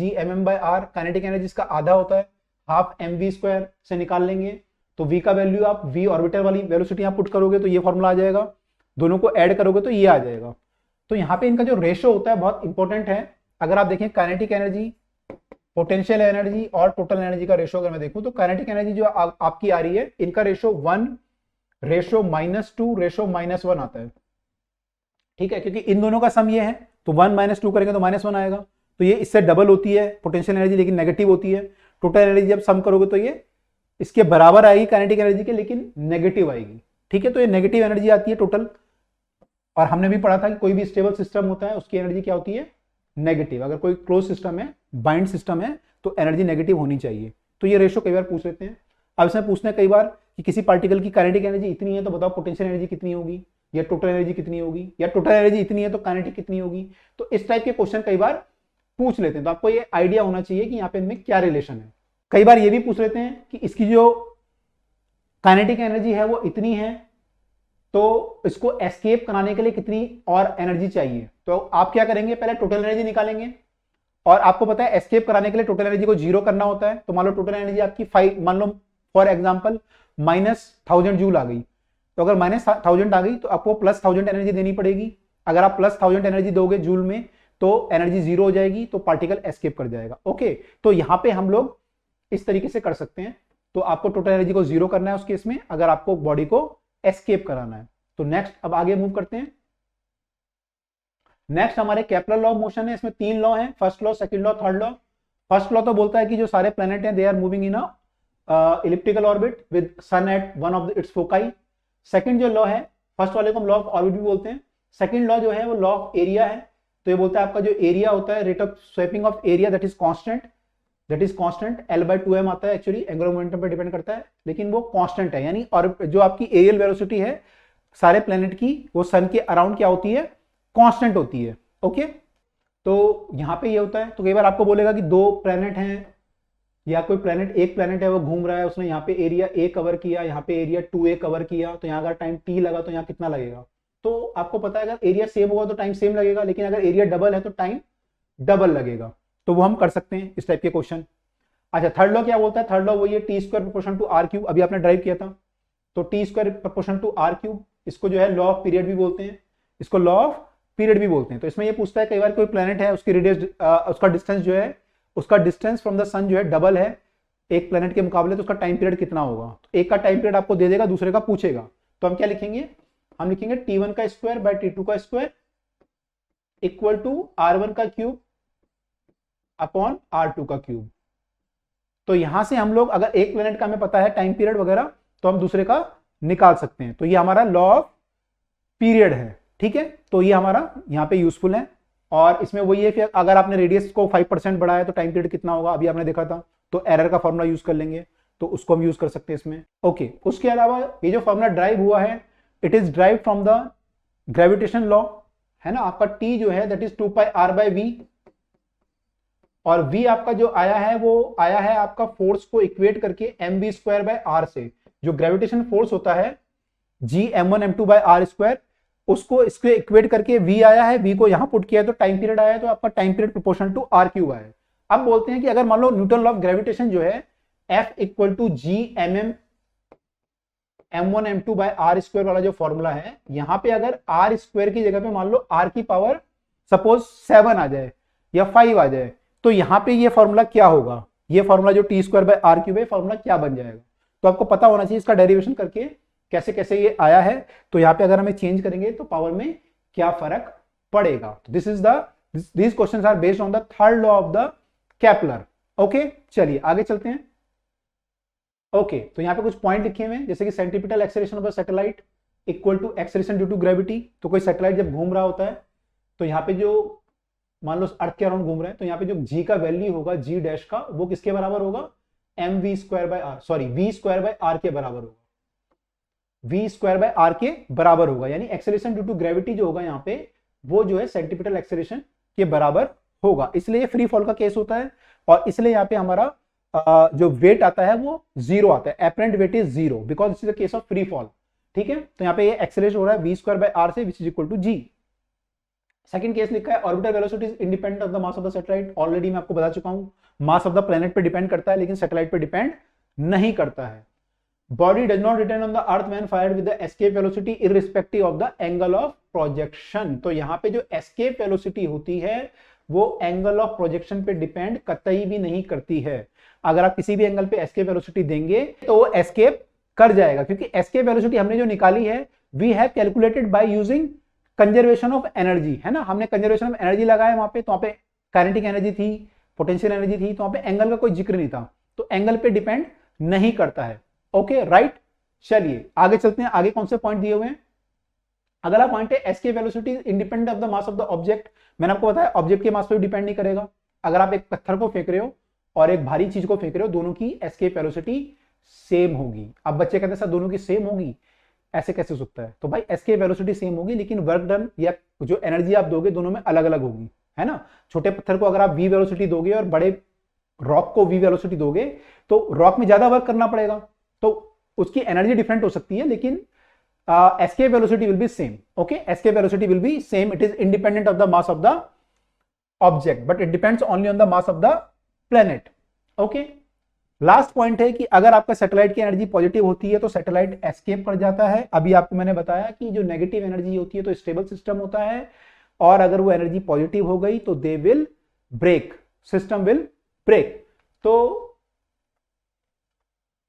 M M by R. Kinetic energy इसका आधा होता है, हाफ एम वी स्क्वायर से निकाल लेंगे तो v का वैल्यू आप v ऑर्बिटर वाली वेलोसिटी आप पुट करोगे तो ये फॉर्मूला आ जाएगा, दोनों को ऐड करोगे तो ये आ जाएगा। तो यहाँ पे इनका जो रेशो होता है बहुत इंपॉर्टेंट है। अगर आप देखें काइनेटिक एनर्जी, पोटेंशियल एनर्जी और टोटल एनर्जी का रेशो अगर मैं देखूं तो काइनेटिक एनर्जी जो आपकी आ रही है इनका रेशो 1:-2 1 आता है। ठीक है, क्योंकि इन दोनों का सम ये है तो 1-2 करेंगे तो -1 आएगा। तो ये इससे डबल होती है पोटेंशियल एनर्जी, लेकिन नेगेटिव होती है। टोटल एनर्जी जब सम करोगे तो ये इसके बराबर आएगी काइनेटिक एनर्जी के, लेकिन नेगेटिव आएगी। ठीक है, तो ये नेगेटिव एनर्जी आती है टोटल। और हमने भी पढ़ा था कि कोई भी स्टेबल सिस्टम होता है उसकी एनर्जी क्या होती है, नेगेटिव। अगर कोई क्लोज सिस्टम है, बाइंड सिस्टम है तो एनर्जी नेगेटिव होनी चाहिए। तो ये रेशो कई बार पूछ लेते हैं। अब इसमें पूछते हैं कई बार कि किसी पार्टिकल की काइनेटिक एनर्जी इतनी है तो बताओ पोटेंशियल एनर्जी कितनी होगी, या टोटल एनर्जी कितनी होगी, या टोटल एनर्जी इतनी है तो काइनेटिक कितनी होगी। तो इस टाइप के क्वेश्चन कई बार पूछ लेते हैं, तो आपको ये आइडिया होना चाहिए कि यहाँ पे इनमें क्या रिलेशन है। कई बार ये भी पूछ लेते हैं कि इसकी जो काइनेटिक एनर्जी है वो इतनी है तो इसको एस्केप कराने के लिए कितनी और एनर्जी चाहिए। तो आप क्या करेंगे, पहले टोटल एनर्जी निकालेंगे, और आपको पता है एस्केप कराने के लिए टोटल एनर्जी को 0 करना होता है। तो मान लो टोटल एनर्जी आपकी 5, मान लो फॉर एग्जांपल -1000 जूल आ गई, तो अगर -1000 आ गई तो आपको +1000 एनर्जी देनी पड़ेगी। अगर आप +1000 एनर्जी दोगे जूल में तो एनर्जी 0 हो जाएगी, तो पार्टिकल एस्केप कर जाएगा। ओके, तो यहां पे हम लोग इस तरीके से कर सकते हैं। तो आपको टोटल एनर्जी को 0 करना है उस केस में, अगर आपको बॉडी को एस्केप कराना है। तो नेक्स्ट अब आगे मूव करते हैं। नेक्स्ट हमारे केपलर लॉ ऑफ मोशन है। इसमें 3 लॉ हैं, first law, second law, third law. First law तो बोलता है कि जो सारे प्लैनेट हैं they are moving in a elliptical orbit with sun at one of its foci. Second जो लॉ है, फर्स्ट वाले को हम लॉ ऑफ ऑर्बिट भी बोलते हैं। सेकंड लॉ जो है वो लॉ ऑफ एरिया है। तो ये बोलता है आपका जो एरिया होता है, rate of swapping of area that is constant, L/2m आता है। एक्चुअली एंगुलर मोमेंटम पे डिपेंड करता है, लेकिन वो कांस्टेंट है। यानी और जो आपकी एरियल वेलोसिटी है सारे प्लेनेट की, वो सन के अराउंड क्या होती है, कांस्टेंट होती है। ओके, तो यहां पे ये होता है। तो कई बार आपको बोलेगा कि 2 प्लेनेट हैं, या कोई प्लेनेट, एक प्लेनेट है वो घूम रहा है, उसने यहाँ पे एरिया A कवर किया, यहाँ पे एरिया 2A कवर किया, तो यहाँ अगर टाइम T लगा तो यहाँ कितना लगेगा। तो आपको पता है अगर एरिया सेम होगा तो टाइम सेम लगेगा, लेकिन अगर एरिया डबल है तो टाइम डबल लगेगा। तो वो हम कर सकते हैं इस टाइप के क्वेश्चन। अच्छा, थर्ड लॉ क्या बोलता है, थर्ड लॉ वही है T² proportion to R cube. अभी आपने ड्राइव किया था, तो T² proportion to R cube, इसको जो है लॉ ऑफ पीरियड भी बोलते हैं, इसको लॉ ऑफ पीरियड भी बोलते हैं। तो इसमें ये पूछता है कई बार कोई प्लेनेट है, उसकी रेडियस, उसका डिस्टेंस जो है, उसका डिस्टेंस फ्रॉम द सन जो है डबल है एक प्लेनेट के मुकाबले, तो उसका टाइम पीरियड कितना होगा। तो एक का टाइम पीरियड आपको दे देगा, दूसरे का पूछेगा, तो हम क्या लिखेंगे, हम लिखेंगे T1 का स्क्वायर बाय T2 का स्क्वायर इक्वल टू R1 का क्यूब अपॉन R2 का क्यूब। तो यहां से हम लोग अगर एक प्लेनेट का हमें पता है टाइम पीरियड वगैरह तो हम दूसरे का निकाल सकते हैं। तो ये हमारा लॉ ऑफ पीरियड है। ठीक है, तो ये हमारा यहां पे यूजफुल है। और इसमें वही है कि अगर आपने रेडियस को 5% बढ़ाया तो टाइम पीरियड कितना होगा, अभी आपने देखा था, तो एरर का फॉर्मूला यूज कर लेंगे, तो उसको हम यूज कर सकते हैं इसमें। ओके, उसके अलावा ये जो फॉर्मूला ड्राइव हुआ है, it is drive from the gravitation law, है ना। आपका टी जो है दैट इज 2πr/v, और v आपका जो आया है वो आया है आपका फोर्स को इक्वेट करके mv²/r से। जो ग्रेविटेशन फोर्स होता है Gm1m2/r², उसको इसके इक्वेट करके v आया है, v को यहां पुट किया है तो टाइम पीरियड आया है, तो आपका time period proportional to r³ आया है। अब बोलते हैं कि अगर मान लो न्यूटन लॉ ऑफ ग्रेविटेशन जो है F = Gmm m1m2/r² वाला जो फॉर्मूला है, यहां पे अगर r² की जगह पे मान लो r की पावर सपोज 7 आ जाए या 5 आ जाए, तो यहां पे ये फॉर्मूला क्या होगा, ये फॉर्मूला जो t²/r³ है फॉर्मूला क्या बन जाएगा। तो आपको पता होना चाहिए इसका डेरिवेशन करके कैसे कैसे ये आया है। तो यहां पे अगर हमें चेंज करेंगे तो पावर में क्या फर्क पड़ेगा। तो these questions are based on the third law of the Kepler। Okay, चलिए आगे चलते हैं। ओके, तो यहां पे कुछ पॉइंट लिखे हुए हैं, जैसे कि centripetal acceleration of the satellite equal to acceleration due to gravity. तो कोई सैटेलाइट जब घूम रहा होता है तो यहाँ पे जो मान लो अर्थ के अराउंड घूम रहे हैं, तो यहाँ पे जो जी का वैल्यू होगा g' का, वो किसके बराबर होगा, v² के बराबर होगा, v² के बराबर होगा, यानी एक्सेलरेशन ड्यू टू ग्रेविटी जो होगा यहाँ पे वो जो है सेंट्रीपिटल एक्सेलरेशन के बराबर होगा। इसलिए फ्री फॉल का केस होता है, और इसलिए यहाँ पे हमारा जो वेट आता है वो 0 आता है, apparent wait is 0 because this is the case of free fall. ठीक है, तो यहाँ पे ये एक्सेलरेट हो रहा है v² से which is equal to g। Second case लिखा है orbital velocity is independent of the mass of the satellite. Already मैं आपको बता चुका हूं, मास ऑफ द प्लेनेट पे डिपेंड करता है लेकिन सैटेलाइट पे डिपेंड नहीं करता है। Body does not return on the earth when fired with the escape velocity irrespective of the angle of projection. तो यहाँ पे जो एस्केप वेलोसिटी होती है वो एंगल ऑफ प्रोजेक्शन पे डिपेंड कतई भी नहीं करती है। अगर आप किसी भी एंगल पे एस्केप वेलोसिटी देंगे तो वो एस्केप कर जाएगा, क्योंकि एस्केप वेलोसिटी हमने जो निकाली है we have calculated by using conservation of energy, है ना। हमने कंजर्वेशन ऑफ एनर्जी लगाया वहां पे, तो वहां पे काइनेटिक एनर्जी थी, पोटेंशियल एनर्जी थी, तो वहां पे एंगल का कोई जिक्र नहीं था, तो एंगल पे डिपेंड नहीं करता है। Okay, right. चलिए आगे चलते हैं, आगे कौन से पॉइंट दिए हुए हैं। अगला पॉइंट है escape velocity independent of the mass of the object. मैंने आपको बताया ऑब्जेक्ट के मास पे डिपेंड नहीं करेगा। अगर आप एक पत्थर को फेंक रहे हो और एक भारी चीज को फेंक रहे हो, दोनों की एस्केप वेलोसिटी सेम होगी। अब बच्चे कहते हैं सर दोनों की सेम होगी, ऐसे कैसे हो सकता है। तो भाई एस्केप वेलोसिटी सेम होगी लेकिन वर्क डन या जो एनर्जी आप दोगे दोनों में अलग अलग होगी, है ना। छोटे पत्थर को अगर आप v वेलोसिटी दोगे और बड़े रॉक को v वेलोसिटी दोगे तो रॉक में ज्यादा वर्क करना पड़ेगा, तो उसकी एनर्जी डिफरेंट हो सकती है, लेकिन escape velocity will be same. Okay, escape velocity will be same, it is independent of the mass of the object but it depends only on the mass of the planet. Okay, last point है कि अगर आपका सैटेलाइट की एनर्जी पॉजिटिव होती है तो सैटेलाइट एस्केप कर जाता है। अभी आपको मैंने बताया कि जो नेगेटिव एनर्जी होती है तो स्टेबल सिस्टम होता है, और अगर वो एनर्जी पॉजिटिव हो गई तो they will break, system will break. तो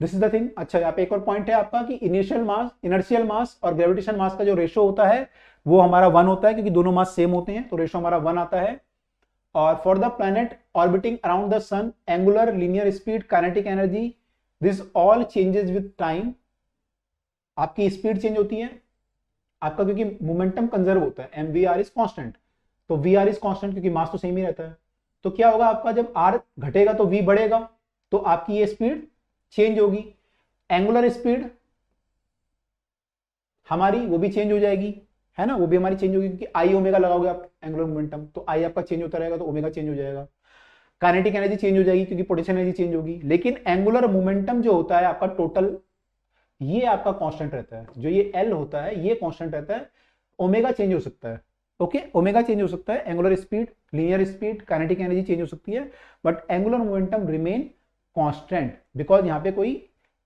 दिस इज द थिंग। अच्छा, यहाँ पे एक और पॉइंट है आपका कि इनर्शियल मास और ग्रेविटेशन मास का जो रेशो होता है वो हमारा 1 होता है, क्योंकि दोनों मास सेम होते हैं, तो रेशो हमारा 1 आता है। और for the planet orbiting around the sun, angular, linear speed, kinetic energy, this all changes with time. आपकी स्पीड चेंज होती है आपका, क्योंकि मोमेंटम कंजर्व होता है, mvr इज कांस्टेंट, तो vr इज कांस्टेंट क्योंकि मास तो सेम ही रहता है। तो क्या होगा आपका, जब r घटेगा तो v बढ़ेगा, तो आपकी ये स्पीड चेंज होगी। एंगुलर स्पीड हमारी वो भी चेंज हो जाएगी, है ना, वो भी हमारी चेंज होगी, क्योंकि आई ओमेगा लगाओगे आप एंगुलर मोमेंटम, तो आई आपका चेंज होता रहेगा तो ओमेगा चेंज हो जाएगा। काइनेटिक एनर्जी चेंज हो जाएगी क्योंकि पोटेंशियल एनर्जी चेंज होगी। लेकिन एंगुलर मोमेंटम जो होता है आपका टोटल, ये आपका कांस्टेंट रहता है। जो ये एल होता है ये कांस्टेंट रहता है, ओमेगा चेंज हो सकता है। ओके, ओमेगा चेंज हो सकता है, angular speed, linear speed, kinetic energy change हो सकती है, but angular momentum remain constant because यहाँ पे कोई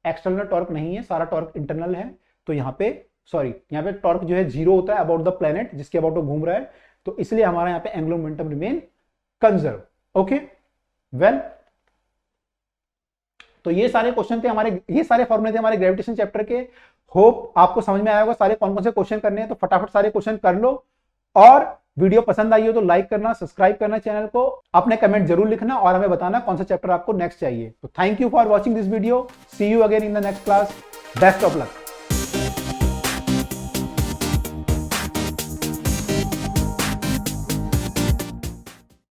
एक्सटर्नल टॉर्क नहीं है, सारा टॉर्क इंटरनल है। तो यहाँ पे यहाँ पे टॉर्क जो है 0 होता है अबाउट द प्लेनेट जिसके अबाउट वो घूम रहा है, तो इसलिए हमारा यहाँ पे angular momentum remain conserve. Okay, well, तो ये सारे क्वेश्चन थे हमारे, ये सारे फॉर्मूले थे हमारे ग्रेविटेशन चैप्टर के। होप आपको समझ में आया होगा सारे कौन कौन से क्वेश्चन करने हैं, तो फटाफट सारे क्वेश्चन कर लो। और वीडियो पसंद आई हो तो लाइक करना, सब्सक्राइब करना चैनल को, अपने कमेंट जरूर लिखना और हमें बताना कौन सा चैप्टर आपको नेक्स्ट चाहिए। तो thank you for watching this video, see you again in the next class, best of luck.